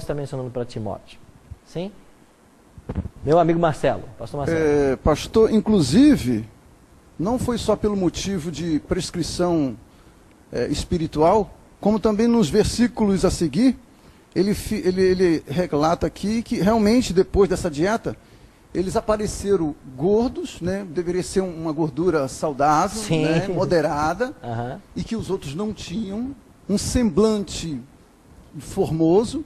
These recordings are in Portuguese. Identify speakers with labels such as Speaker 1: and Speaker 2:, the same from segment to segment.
Speaker 1: está mencionando para Timóteo. Sim? Meu amigo Marcelo, pastor Marcelo.
Speaker 2: Pastor, inclusive, não foi só pelo motivo de prescrição espiritual, como também nos versículos a seguir, ele relata aqui que realmente depois dessa dieta, eles apareceram gordos, né? Deveria ser uma gordura saudável, né? Moderada, e que os outros não tinham, um semblante formoso,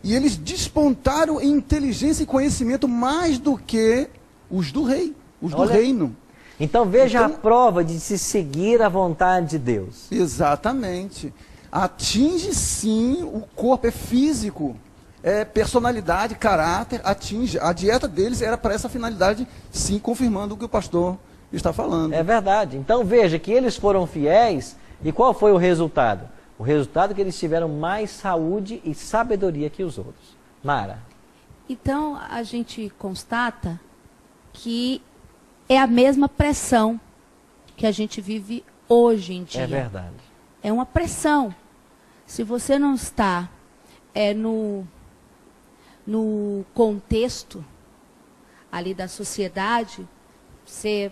Speaker 2: e eles despontaram em inteligência e conhecimento mais do que os do rei, os do reino.
Speaker 1: Então veja a prova de se seguir a vontade de Deus.
Speaker 2: Exatamente. Atinge sim o corpo, é físico, é personalidade, caráter, atinge. A dieta deles era para essa finalidade, sim, confirmando o que o pastor está falando.
Speaker 1: É verdade. Então veja que eles foram fiéis, e qual foi o resultado? O resultado é que eles tiveram mais saúde e sabedoria que os outros. Mara.
Speaker 3: Então a gente constata que é a mesma pressão que a gente vive hoje em dia.
Speaker 1: É verdade.
Speaker 3: É uma pressão. Se você não está no contexto ali da sociedade, você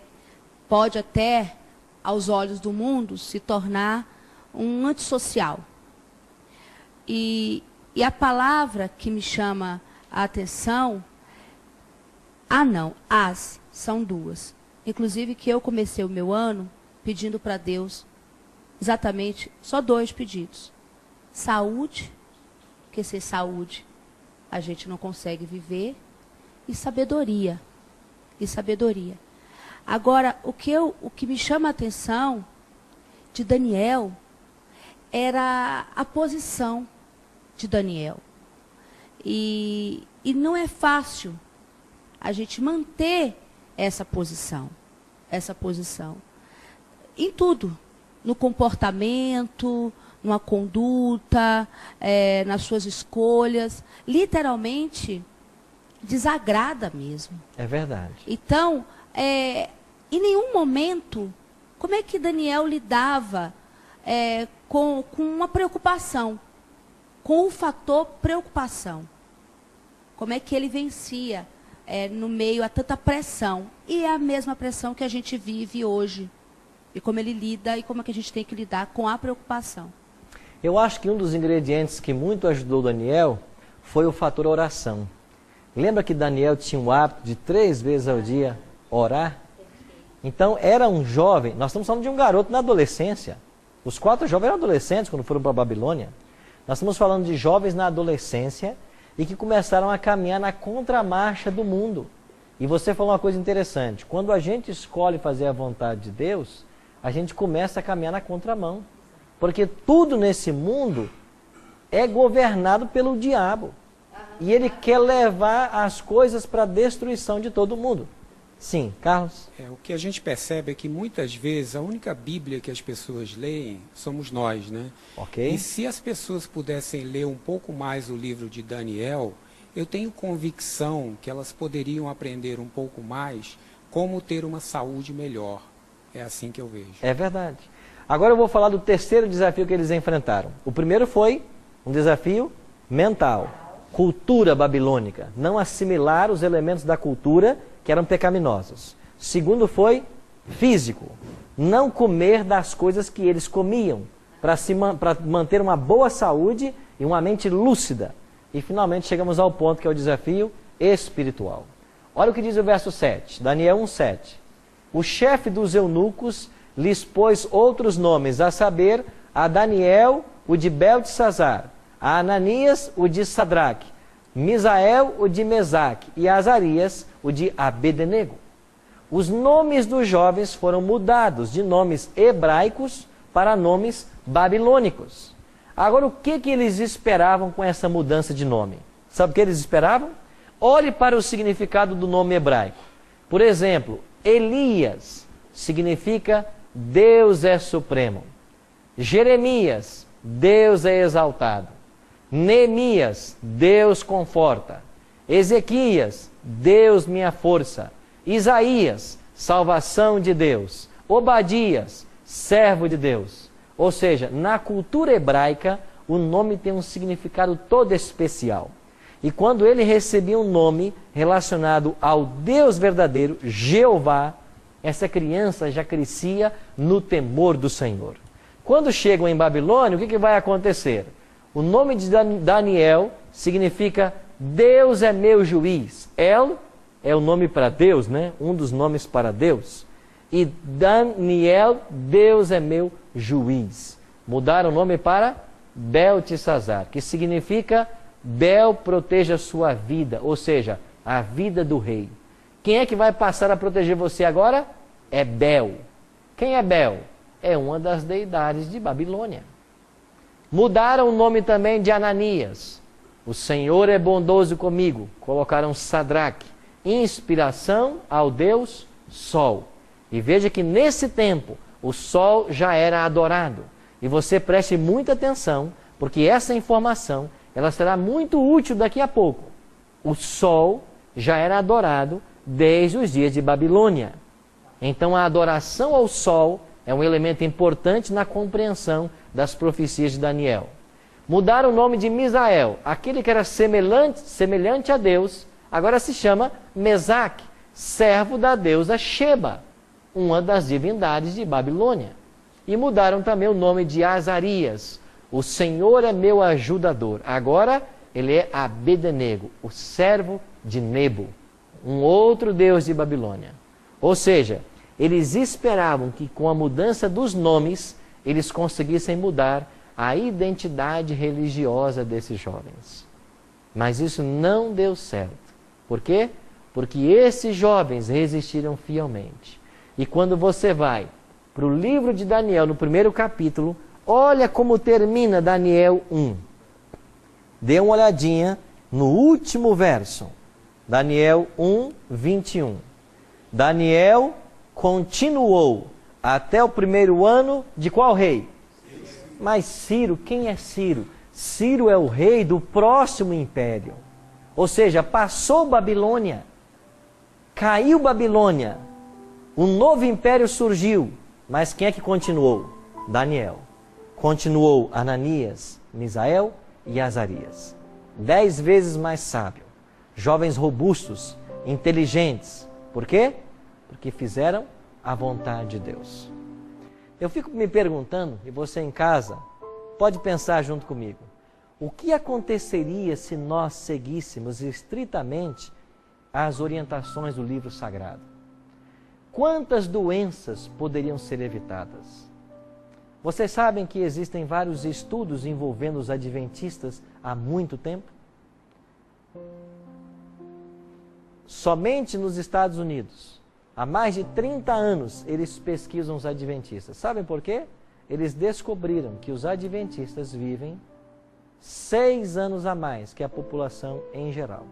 Speaker 3: pode até, aos olhos do mundo, se tornar um antissocial. E a palavra que me chama a atenção, são duas. Inclusive que eu comecei o meu ano pedindo para Deus exatamente só 2 pedidos. Saúde, porque sem saúde a gente não consegue viver, e sabedoria. Agora, o que me chama a atenção de Daniel era a posição de Daniel. E não é fácil a gente manter essa posição. Em tudo. No comportamento, numa conduta, nas suas escolhas. Literalmente, desagrada mesmo.
Speaker 1: É verdade.
Speaker 3: Então, em nenhum momento, como é que Daniel lidava com uma preocupação? Com o fator preocupação. Como é que ele vencia no meio a tanta pressão? E é a mesma pressão que a gente vive hoje. E como ele lida e como é que a gente tem que lidar com a preocupação.
Speaker 1: Eu acho que um dos ingredientes que muito ajudou Daniel foi o fator oração. Lembra que Daniel tinha o hábito de 3 vezes ao dia orar? Então era um jovem, nós estamos falando de um garoto na adolescência. Os 4 jovens eram adolescentes quando foram para a Babilônia. Nós estamos falando de jovens na adolescência e que começaram a caminhar na contramarcha do mundo. E você falou uma coisa interessante, quando a gente escolhe fazer a vontade de Deus, a gente começa a caminhar na contramão. Porque tudo nesse mundo é governado pelo diabo. E ele quer levar as coisas para a destruição de todo mundo. Sim, Carlos?
Speaker 4: O que a gente percebe é que muitas vezes a única Bíblia que as pessoas leem somos nós, né?
Speaker 1: Ok.
Speaker 4: E se as pessoas pudessem ler um pouco mais o livro de Daniel, eu tenho convicção que elas poderiam aprender um pouco mais como ter uma saúde melhor. É assim que eu vejo.
Speaker 1: É verdade. Agora eu vou falar do terceiro desafio que eles enfrentaram. O primeiro foi um desafio mental. Cultura babilônica. Não assimilar os elementos da cultura que eram pecaminosos. Segundo foi físico. Não comer das coisas que eles comiam. Para manter uma boa saúde e uma mente lúcida. E finalmente chegamos ao ponto que é o desafio espiritual. Olha o que diz o verso 7. Daniel 1:7. O chefe dos eunucos lhes pôs outros nomes, a saber, a Daniel, o de Beltesazar, a Ananias, o de Sadraque, Misael, o de Mesaque, e Azarias, o de Abednego. Os nomes dos jovens foram mudados de nomes hebraicos para nomes babilônicos. Agora, o que eles esperavam com essa mudança de nome? Sabe o que eles esperavam? Olhe para o significado do nome hebraico. Por exemplo, Elias significa Deus é supremo. Jeremias, Deus é exaltado. Neemias, Deus conforta. Ezequias, Deus minha força. Isaías, salvação de Deus. Obadias, servo de Deus. Ou seja, na cultura hebraica, o nome tem um significado todo especial. E quando ele recebia um nome relacionado ao Deus verdadeiro, Jeová, essa criança já crescia no temor do Senhor. Quando chegam em Babilônia, o que vai acontecer? O nome de Daniel significa Deus é meu juiz. El é o nome para Deus, né? Um dos nomes para Deus. E Daniel, Deus é meu juiz. Mudaram o nome para Beltesazar, que significa Bel proteja a sua vida, ou seja, a vida do rei. Quem é que vai passar a proteger você agora? É Bel. Quem é Bel? É uma das deidades de Babilônia. Mudaram o nome também de Ananias. O Senhor é bondoso comigo. Colocaram Sadraque. Inspiração ao Deus Sol. E veja que nesse tempo o Sol já era adorado. E você preste muita atenção, porque essa informação ela será muito útil daqui a pouco. O Sol já era adorado desde os dias de Babilônia. Então a adoração ao Sol é um elemento importante na compreensão das profecias de Daniel. Mudaram o nome de Misael. Aquele que era semelhante a Deus, agora se chama Mesaque, servo da deusa Sheba, uma das divindades de Babilônia. E mudaram também o nome de Azarias. O Senhor é meu ajudador. Agora ele é Abednego, o servo de Nebo, um outro deus de Babilônia. Ou seja, eles esperavam que com a mudança dos nomes, eles conseguissem mudar a identidade religiosa desses jovens. Mas isso não deu certo. Por quê? Porque esses jovens resistiram fielmente. E quando você vai para o livro de Daniel, no primeiro capítulo, olha como termina Daniel 1. Dê uma olhadinha no último verso. Daniel 1, 21. Daniel continuou até o primeiro ano de qual rei? Mas Ciro, quem é Ciro? Ciro é o rei do próximo império. Ou seja, passou Babilônia, caiu Babilônia, um novo império surgiu. Mas quem é que continuou? Daniel. Continuou Ananias, Misael e Azarias. 10 vezes mais sábio. Jovens robustos, inteligentes. Por quê? Porque fizeram a vontade de Deus. Eu fico me perguntando, e você em casa pode pensar junto comigo, o que aconteceria se nós seguíssemos estritamente as orientações do livro sagrado? Quantas doenças poderiam ser evitadas? Vocês sabem que existem vários estudos envolvendo os adventistas há muito tempo? Somente nos Estados Unidos, há mais de 30 anos, eles pesquisam os adventistas. Sabem por quê? Eles descobriram que os adventistas vivem 6 anos a mais que a população em geral.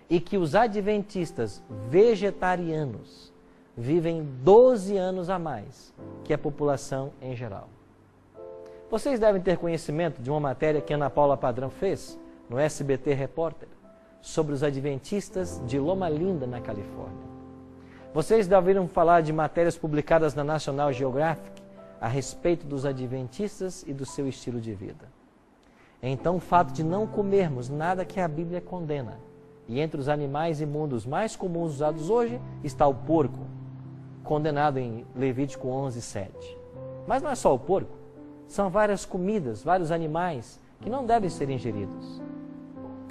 Speaker 1: E que os adventistas vegetarianos vivem 12 anos a mais que a população em geral. Vocês devem ter conhecimento de uma matéria que Ana Paula Padrão fez no SBT Repórter sobre os adventistas de Loma Linda, na Califórnia. Vocês já ouviram falar de matérias publicadas na National Geographic a respeito dos adventistas e do seu estilo de vida. Então, o fato de não comermos nada que a Bíblia condena, e entre os animais imundos mais comuns usados hoje está o porco, condenado em Levítico 11, 7. Mas não é só o porco, são várias comidas, vários animais que não devem ser ingeridos.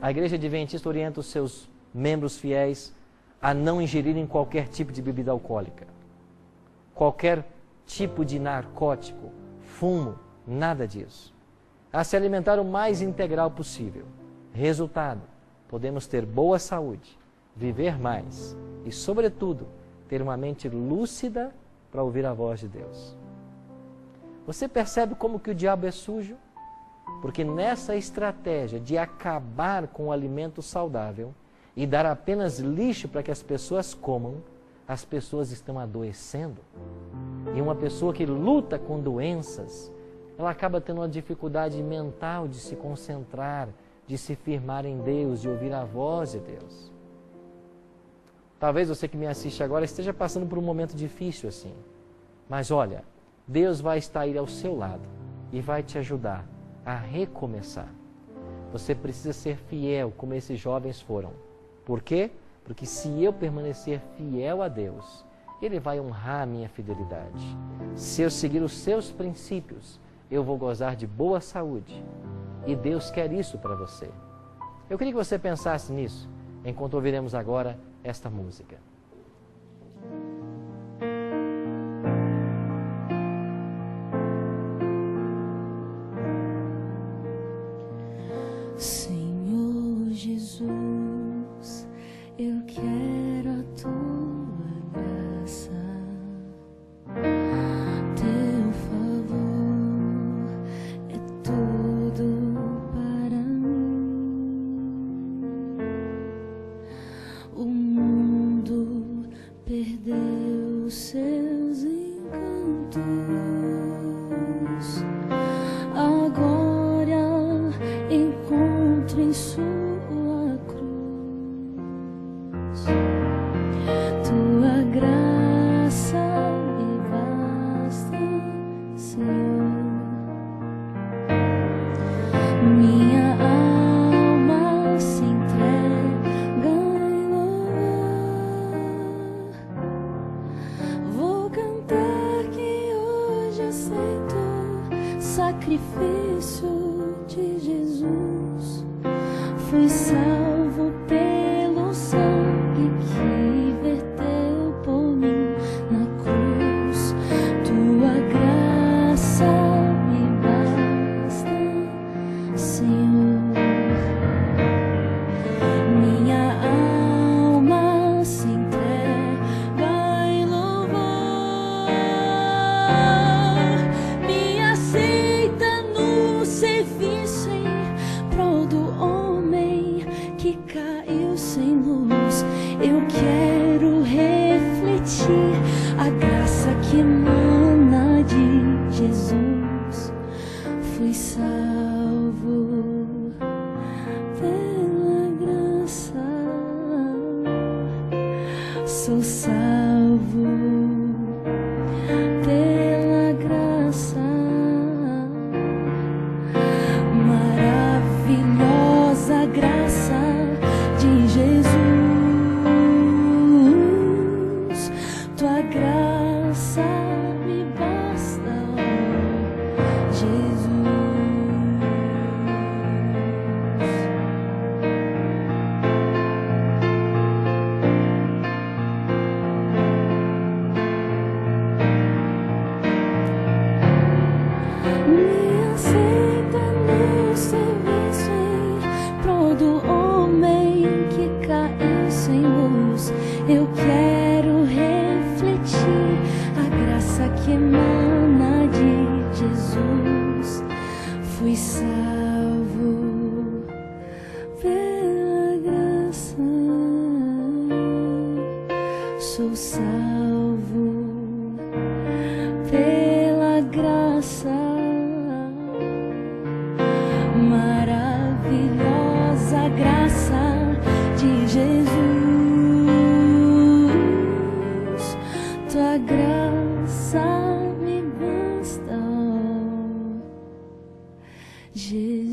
Speaker 1: A Igreja Adventista orienta os seus membros fiéis a não ingerirem qualquer tipo de bebida alcoólica, qualquer tipo de narcótico, fumo, nada disso. A se alimentar o mais integral possível. Resultado, podemos ter boa saúde, viver mais e, sobretudo, ter uma mente lúcida para ouvir a voz de Deus. Você percebe como que o diabo é sujo? Porque nessa estratégia de acabar com o alimento saudável e dar apenas lixo para que as pessoas comam, as pessoas estão adoecendo. E uma pessoa que luta com doenças, ela acaba tendo uma dificuldade mental de se concentrar, de se firmar em Deus, de ouvir a voz de Deus. Talvez você que me assiste agora esteja passando por um momento difícil assim. Mas olha, Deus vai estar aí ao seu lado e vai te ajudar a recomeçar. Você precisa ser fiel, como esses jovens foram. Por quê? Porque se eu permanecer fiel a Deus, Ele vai honrar a minha fidelidade. Se eu seguir os seus princípios, eu vou gozar de boa saúde. E Deus quer isso para você. Eu queria que você pensasse nisso, enquanto ouviremos agora esta música.
Speaker 3: Senhor Jesus, eu quero a tua graça, teu favor é tudo para mim. O mundo perdeu seus encantos, agora encontro em sua cruz tua graça me basta, Senhor. Minha alma se entrega em louvor. Vou cantar que hoje aceito sacrifício de Jesus. Fui salvo pelo sangue que verteu por mim na cruz. Tua graça me basta, Senhor. Minha alma se entrega em louvor. Me aceita no serviço em prol do homem que caiu sem luz. Eu quero refletir a graça que emana de Jesus. Fui salvo pela graça, sou salvo pela graça. Maravilhosa graça de Jesus, tua graça me basta, ó Jesus. Me aceita no serviço em prol do homem que caiu sem luz. Eu quero refletir a graça que emana de Jesus. Fui salvo pela graça, sou salvo pela graça. Maravilhosa graça de Jesus, tua graça me basta, ó Jesus.